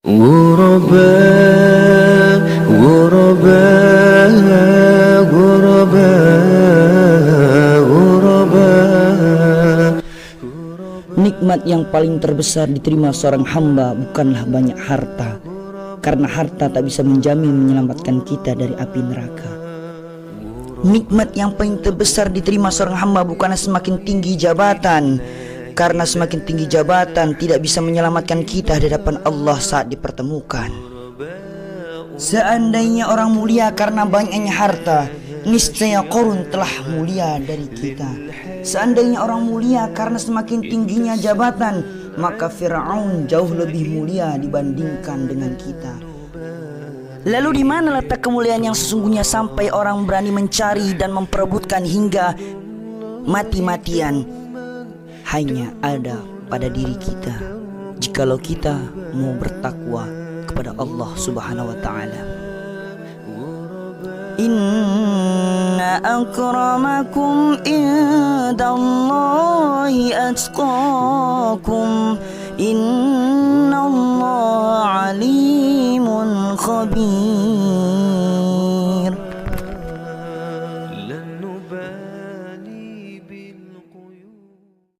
غرباء غرباء غرباء غرباء. Nikmat yang paling terbesar diterima seorang hamba bukanlah banyak harta, karena harta tak bisa menjamin menyelamatkan kita dari api neraka. Nikmat yang paling terbesar diterima seorang hamba bukanlah semakin tinggi jabatan, karena semakin tinggi jabatan tidak bisa menyelamatkan kita di hadapan Allah saat dipertemukan. Seandainya orang mulia karena banyaknya harta, niscaya Qarun telah mulia dari kita. Seandainya orang mulia karena semakin tingginya jabatan, maka Fir'aun jauh lebih mulia dibandingkan dengan kita. Lalu di mana letak kemuliaan yang sesungguhnya sampai orang berani mencari dan memperebutkan hingga mati-matian? Hanya ada pada diri kita, jikalau kita mau bertakwa kepada Allah Subhanahu wa ta'ala. Inna akramakum indallahi atqakum, innallaha alimun khabir.